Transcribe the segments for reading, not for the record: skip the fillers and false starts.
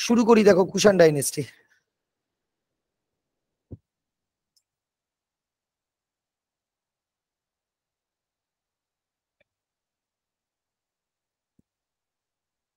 শুরু করি, দেখো কুষাণ ডাইনেস্টি।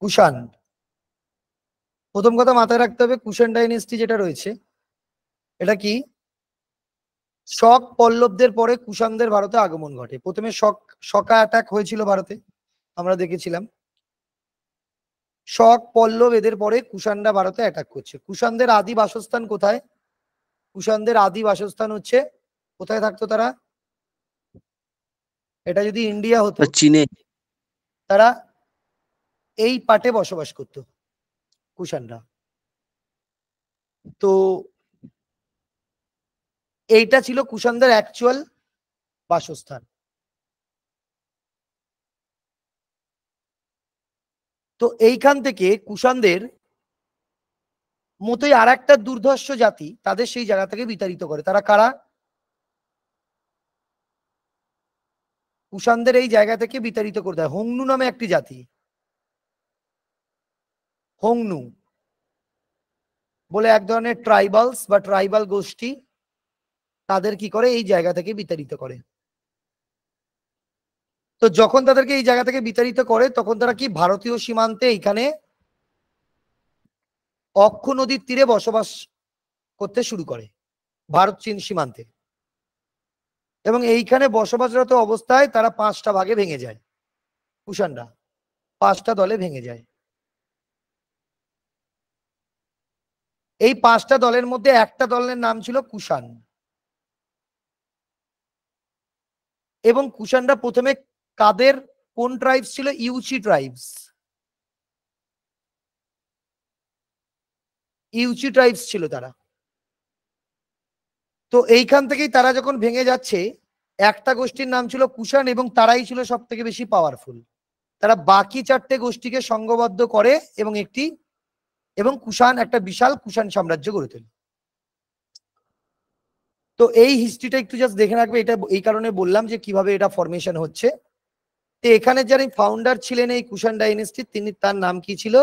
কুষাণ, প্রথম কথা মাথায় রাখতে হবে কুষাণ ডাইনেস্টি যেটা রয়েছে এটা কি, শক পল্লবদের পরে কুষাণদের ভারতে আগমন ঘটে। প্রথমে শকা অ্যাটাক হয়েছিল ভারতে, আমরা দেখেছিলাম। শক পল্লব এদের পরে কুষাণরা ভারতে অ্যাটাক করছে। কুষাণদের আদি বাসস্থান কোথায়? কুষাণদের আদি বাসস্থান হচ্ছে, কোথায় থাকতো তারা? এটা যদি ইন্ডিয়া হতো, চীনে। তারা এই পাটে বসবাস করত কুষাণরা। তো এইটা ছিল কুষাণদের অ্যাকচুয়াল বাসস্থান। তো এইখান থেকে কুষাণদের মতোই আর একটা দুর্ধর্ষ জাতি তাদের সেই জায়গা থেকে বিতাড়িত করে। তারা কারা? কুষাণদের এই জায়গা থেকে বিতাড়িত করে দেয় হোংনু নামে একটি জাতি। হোংনু বলে এক ধরনের ট্রাইবালস বা ট্রাইবাল গোষ্ঠী তাদের কি করে এই জায়গা থেকে বিতাড়িত করে। তো যখন তাদেরকে এই জায়গা থেকে বিতাড়িত করে তখন তারা কি ভারতীয় সীমান্তে এইখানে অক্ষ নদীর তীরে বসবাস করতে শুরু করে, ভারত চীন সীমান্তে। এবং এইখানে বসবাসরত অবস্থায় তারা 5টা ভাগে ভেঙে যায়। কুষাণরা 5টা দলে ভেঙে যায়। এই 5টা দলের মধ্যে একটা দলের নাম ছিল কুষাণ। এবং কুষাণরা প্রথমে কাদের, কোন ট্রাইবস ছিল? Yuezhi tribes. ইউচি ট্রাইবস ছিল তারা। তো এইখান থেকেই তারা যখন ভেঙে যাচ্ছে, একটা গোষ্ঠীর নাম ছিল কুষাণ এবং তারাই ছিল সব থেকে বেশি পাওয়ারফুল। তারা বাকি 4টে গোষ্ঠীকে সংঘবদ্ধ করে এবং কুষাণ একটা বিশাল কুষাণ সাম্রাজ্য গড়ে তোলে। তো এই হিস্ট্রিটা একটু জাস্ট দেখে রাখবে, এটা এই কারণে বললাম যে কিভাবে এটা ফরমেশন হচ্ছে। তো এখানে যারা ফাউন্ডার ছিলেন এই কুষাণ ডাইনেস্টির, তিনি, তার নাম কি ছিল?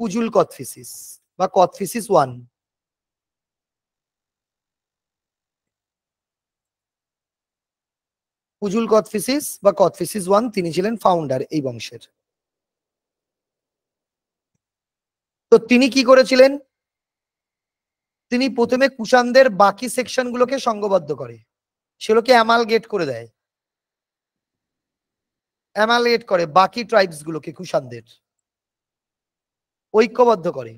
কুজুল কথফিসিস বা কথফিসিস ওয়ান। কুজুল কথফিসিস বা কথফিসিস ওয়ান, তিনি ছিলেন ফাউন্ডার এই বংশের। তো তিনি কি করেছিলেন? তিনি প্রথমে কুষাণদের বাকি সেকশন গুলোকে সংঘবদ্ধ করে, সেগুলোকে অ্যামালগেট করে দেয়, অ্যামালগেট করে বাকি ট্রাইবস গুলোকে, কুষাণদের ঐক্যবদ্ধ করে।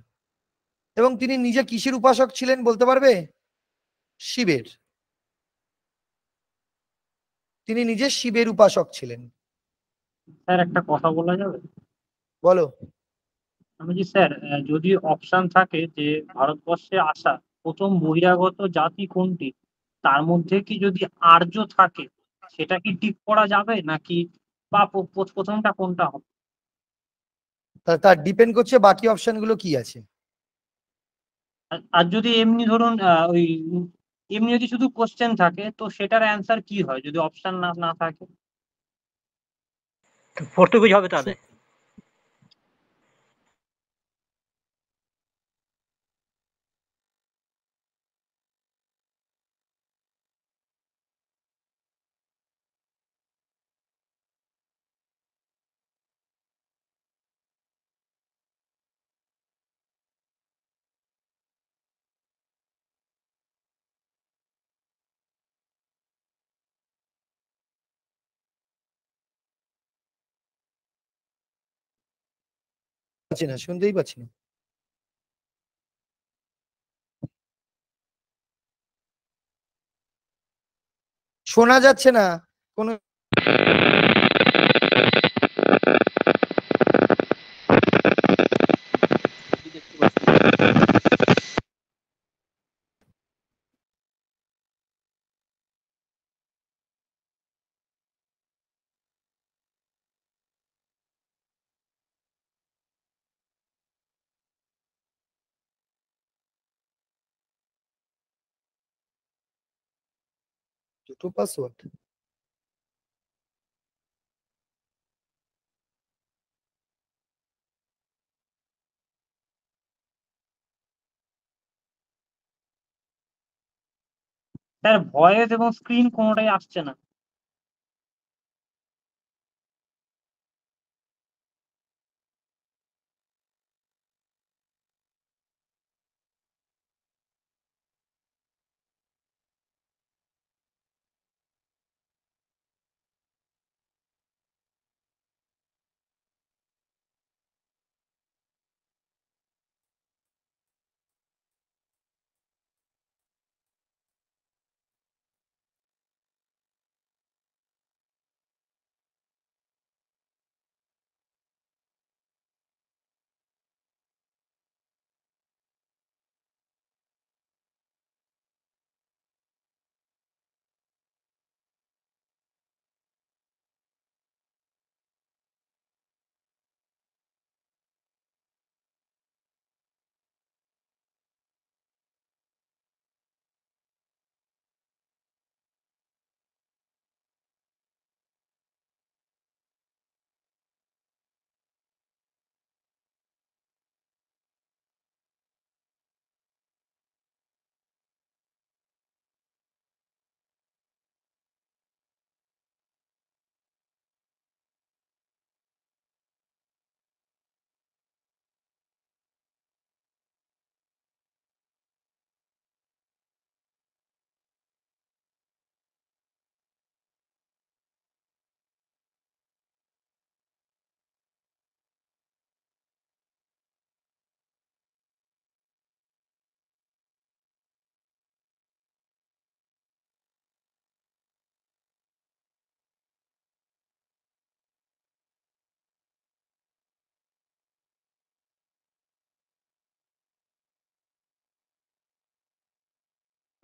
এবং তিনি নিজে কিসের উপাসক ছিলেন বলতে পারবে? শিবের। তিনি নিজে শিবের উপাসক ছিলেন। স্যার একটা কথা বলা যাবে? বলো। আমি যে স্যার, যদি অপশন থাকে যে ভারতবর্ষে আসা প্রথম বহিরাগত জাতি কোনটি, তার মধ্যে কি যদি আর্য থাকে সেটা কি টিক করা যাবে নাকি, বা প্রথমটা কোনটা হবে? তার ডিপেন্ড করছে বাকি অপশন গুলো কি আছে। আর যদি এমনি ধরুন ওই এমনি যদি শুধু কোশ্চেন থাকে তো সেটার অ্যান্সার কি হয় যদি অপশন না থাকে? পর্তুগিজ হবে তাহলে। পাচ্ছি না, শুনতেই পাচ্ছি না। শোনা যাচ্ছে না কোনো। দুটো পাসওয়ার্ড। স্যার ভয়েস এবং স্ক্রিন কোনোটাই আসছে না।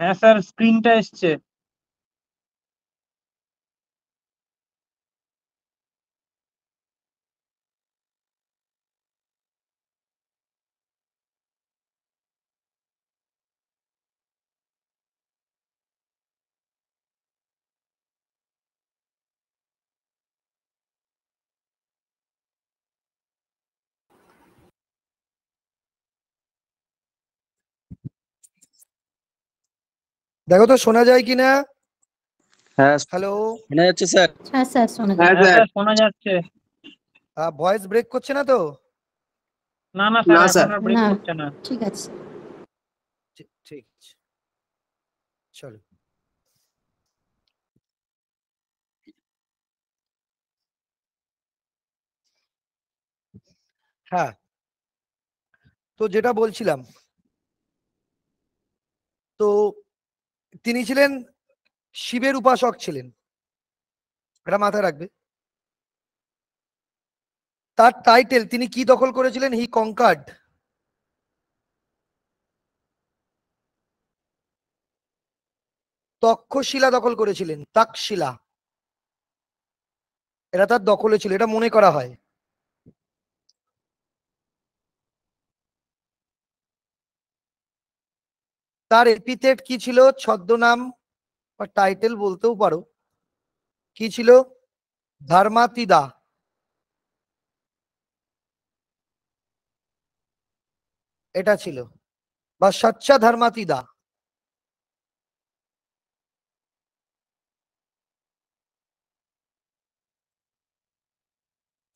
হ্যাঁ স্যার, স্ক্রিনটা এসছে। দেখো তো শোনা যায় কিনা। হ্যাঁ হ্যালো, শোনা যাচ্ছে স্যার। হ্যাঁ স্যার শোনা হ্যাঁ, যাচ্ছে। হ্যাঁ স্যার, শোনা যাচ্ছে। ভয়েস ব্রেক করছে না তো? না না স্যার, না, এখন স্যার। আর ব্রেক না করছে না। ঠিক আছে। ঠিক আছে, চলো। হ্যাঁ, তো যেটা বলছিলাম, তো তিনি ছিলেন শিবের উপাসক ছিলেন, এটা মাথায় রাখবে। তার টাইটেল, তিনি কি দখল করেছিলেন? হি কনকার্ড তক্ষশিলা দখল করেছিলেন, তাকশিলা, এটা তার দখলে ছিল, এটা মনে করা হয়। তার এপিথেট কি ছিল, ছদ্মনাম বা টাইটেল বলতেও পারো, কি ছিল? ধর্মাতিদা। এটা ছিল, বা সচ্চা ধর্মাতিদা।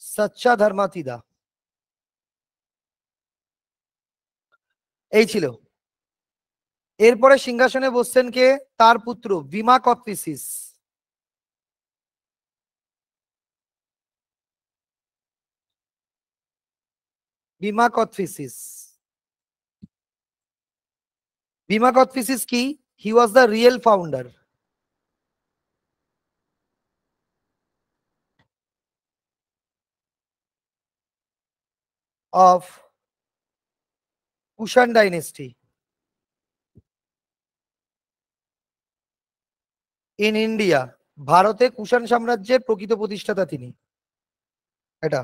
সচ্চা ধর্মাতিদা এই ছিল। এরপরে সিংহাসনে বসছেন কে? তার পুত্র বিমা কথফিসিস। বিমা কথফিসিস, বিমা কথফিসিস কি? He was the real founder of Kushan dynasty in India. ভারতে কুষাণ সাম্রাজ্যের প্রকৃত প্রতিষ্ঠাতা তিনি। এটা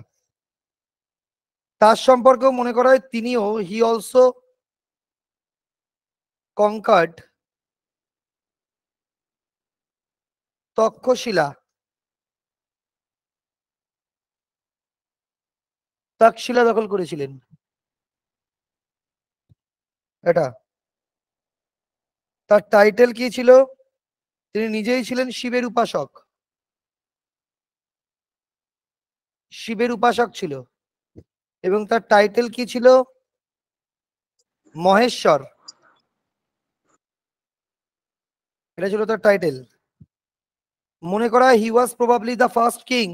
তার সম্পর্কেও মনে করা হয়, তিনিও he also conquered Takshashila, Takshashila দখল করেছিলেন। এটা তার টাইটেল কি ছিল? তিনি নিজেই ছিলেন শিবের উপাসক, শিবের উপাসক ছিল, এবং তার টাইটেল কি ছিল? মহেশ্বর। এটা ছিল তার টাইটেল। মনে করা he was probably the first king,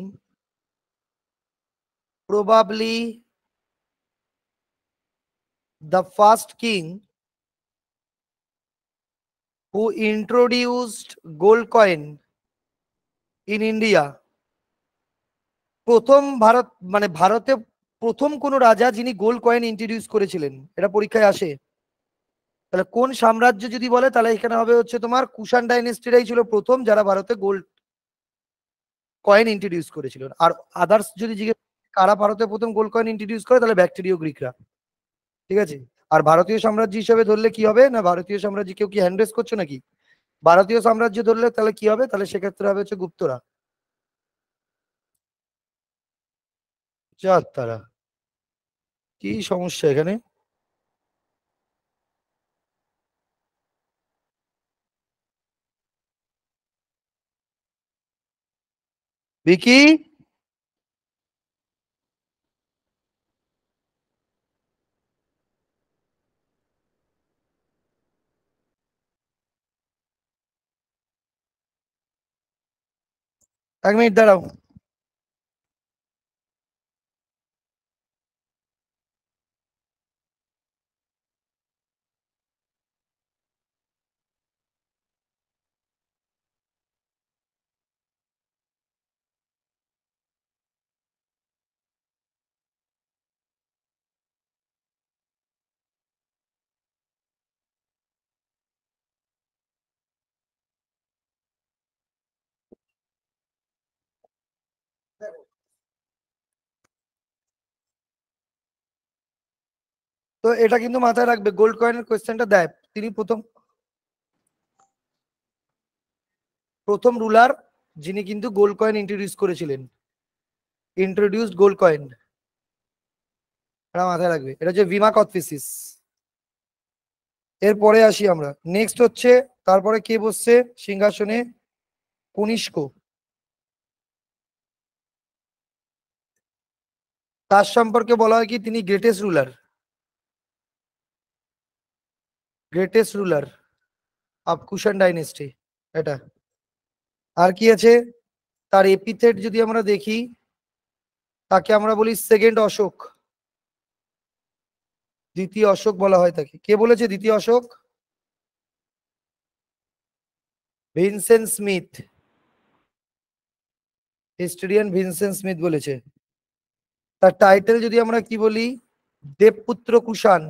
probably the first king who introduced gold coin in India. প্রথম ভারত মানে ভারতে প্রথম কোন রাজা যিনি গোল্ড কয়েন ইন্ট্রোডিউস করেছিলেন, এটা পরীক্ষায় আসে। তাহলে কোন সাম্রাজ্য যদি বলে তাহলে এখানে হবে হচ্ছে তোমার কুষাণ ডাইনেস্টিরাই ছিল প্রথম যারা ভারতে গোল্ড কয়েন ইন্ট্রোডিউস করেছিল। আর আদার্স যদি জিজ্ঞেস কারা ভারতে প্রথম গোল্ড কয়েন ইন্ট্রোডিউস করে, তাহলে ব্যাকটেরিয় গ্রিকরা। ঠিক আছে। আর ভারতীয় সাম্রাজ্য হিসেবে ধরলে কি হবে না, ভারতীয় সাম্রাজ্য কেউ কি হ্যান্ড রেস করছো নাকি? ভারতীয় সাম্রাজ্য ধরলে তাহলে কি হবে, তাহলে সেক্ষেত্রে হবে হচ্ছে গুপ্তরা। তারা কি সমস্যা এখানে? ভিকি, এক মিনিট দাঁড়াও। তো এটা কিন্তু মাথায় রাখবে, গোল্ড কয়েনের কোয়েশ্চেনটা দেয় তিনি প্রথম রুলার যিনি কিন্তু গোল্ড কয়েন ইন্ট্রোডিউস করেছিলেন, ইন্ট্রোডিউসড গোল্ড কয়েন। এটা মাথায় রাখবে, এটা হচ্ছে ভিমা কথফিসিস। এরপরে আসি আমরা, নেক্সট হচ্ছে তারপরে কে বসছে সিংহাসনে? কনিষ্ক। তার সম্পর্কে বলা হয় কি তিনি greatest ruler, greatest ruler of Kushan dynasty. এটা আর কি আছে? তার এপিথেট যদি আমরা দেখি, তাকে আমরা বলি সেকেন্ড অশোক, দ্বিতীয় অশোক বলা হয় তাকে। কে বলেছে দ্বিতীয় Ashok? Vincent Smith, historian Vincent Smith বলেছে। তার টাইটেল যদি আমরা কি বলি? দেবপুত্র কুষাণ।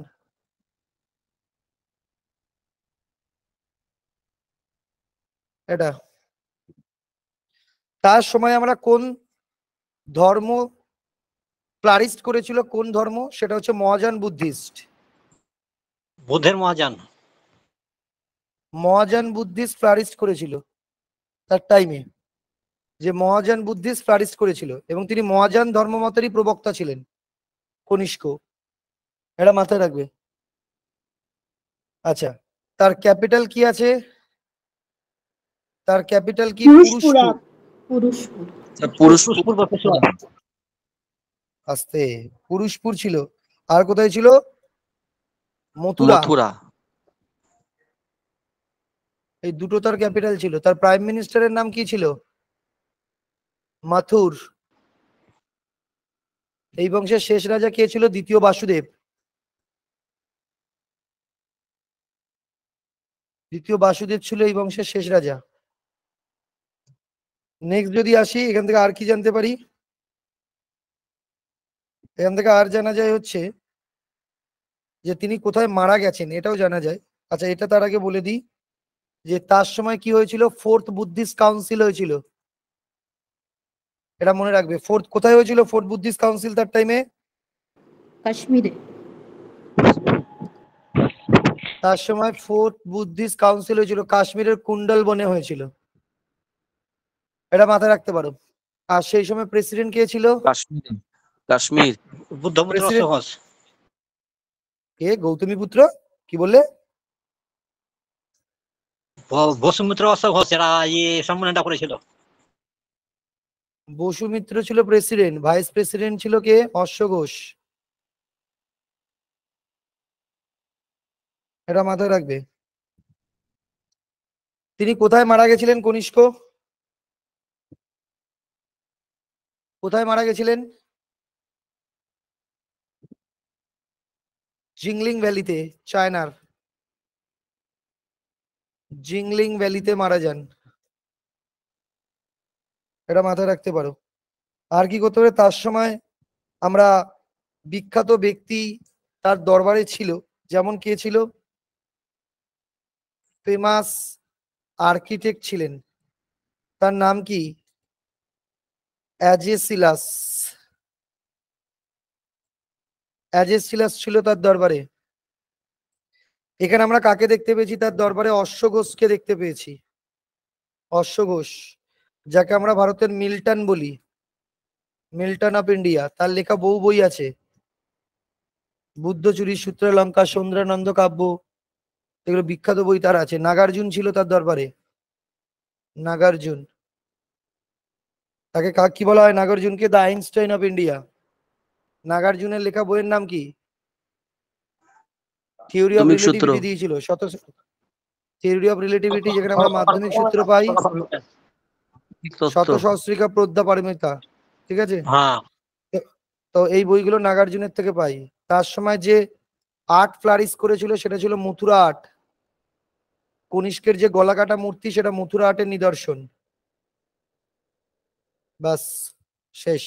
এটা তার সময় আমরা কোন ধর্ম ফ্লারিস্ট করেছিল, কোন ধর্ম? সেটা হচ্ছে মহাযান বুদ্ধিস্ট। বুদ্ধের মহাযান। মহাযান বুদ্ধিস্ট ফ্লারিস্ট করেছিল তার টাইমে, যে মহাযান বুদ্ধিস্ট ফ্লারিস্ট করেছিল, এবং তিনি মহাযান ধর্মমতেরই প্রবক্তা ছিলেন কনিষ্ক। এটা মাথায় রাখবে। আচ্ছা, তার ক্যাপিটাল কি আছে? তার ক্যাপিটাল কি? পুরুষপুর। আস্তে, পুরুষপুর ছিল। আর কোথায় ছিল? মথুরা। এই দুটো তার ক্যাপিটাল ছিল। তার প্রাইম মিনিস্টারের নাম কি ছিল? মাথুর। এই বংশের শেষ রাজা কে ছিল? দ্বিতীয় বাসুদেব। দ্বিতীয় বাসুদেব ছিল এই বংশের শেষ রাজা। নেক্সট যদি আসি, এখান থেকে আর কি জানতে পারি? এখান থেকে আর জানা যায় হচ্ছে যে তিনি কোথায় মারা গেছেন, এটাও জানা যায়। আচ্ছা, এটা তার আগে বলে দিই যে তার সময় কি হয়েছিল? ফোর্থ বুদ্ধিস্ট কাউন্সিল হয়েছিল। এটা মনে রাখবে। ফোর্থ কোথায় হয়েছিল? ফোর্থ বুদ্ধিস্ট কাউন্সিল তার টাইমে কাশ্মীরে। তার সময় ফোর্থ বুদ্ধিস্ট কাউন্সিল হয়েছিল কাশ্মীরের কুন্ডল বনে হয়েছিল। এটা মাথায় রাখতে পারো। আর সেই সময় প্রেসিডেন্ট কে ছিল? কাশ্মীর। বুদ্ধপুত্র অশোক। কে? গৌতমী পুত্র। কি বললে? বসুমিত্র অশোক ঘোষ এরা সম্মেলনটা করেছিল। বসুমিত্র ছিল প্রেসিডেন্ট, ভাইস প্রেসিডেন্ট ছিল কে? অশ্ব ঘোষ। এটা মাথায় রাখবে। তিনি কোথায় মারা গেছিলেন কনিষ্ক? কোথায় মারা গেছিলেন? জিংলিং ভ্যালিতে, চায়নার জিংলিং ভ্যালিতে মারা যান। এটা মাথায় রাখতে পারো। আর কি করতে হবে? তার সময় আমরা বিখ্যাত ব্যক্তি তার দরবারে ছিল, যেমন কে ছিল? ফেমাস আর্কিটেক্ট ছিলেন, তার নাম কি? অ্যাজেসিলাস। অ্যাজেসিলাস ছিল তার দরবারে। এখানে আমরা কাকে দেখতে পেয়েছি তার দরবারে? অশ্ব ঘোষকে দেখতে পেয়েছি। অশ্ব ঘোষ, যাকে আমরা ভারতের মিল্টন বলি, মিল্টন অফ ইন্ডিয়া। তার লেখা বহু বই আছে, বুদ্ধচুরি, সূত্রালঙ্কার, সৌন্দরানন্দ কাব্য, এগুলো বিখ্যাত বই তার আছে। নাগার্জুন ছিল তার দরবারে, নাগার্জুন। তাকে কি বলা হয়? নাগার্জুনকে দ্য আইনস্টাইন অফ ইন্ডিয়া। নাগার্জুনের লেখা বইয়ের নাম কি? থিওরি অফ মাধ্যমিক সূত্র। রিলেটিভিটি দিয়েছিল। থিওরি অফ রিলেটিভিটি, যেখানে আমরা মাধ্যমিক সূত্র পাই। শত তত্ত্ব। সহস্রিকা প্রজ্ঞা পারমিতা, ঠিক আছে? হ্যাঁ, তো এই বইগুলো নাগার্জুনের থেকে পাই। তার সময় যে আর্ট ফ্লারিশ করেছিল সেটা ছিল মথুরা আর্ট। কনিষ্কের যে গলাকাটা মূর্তি, সেটা মথুরা আর্টের নিদর্শন। বাস, শেষ।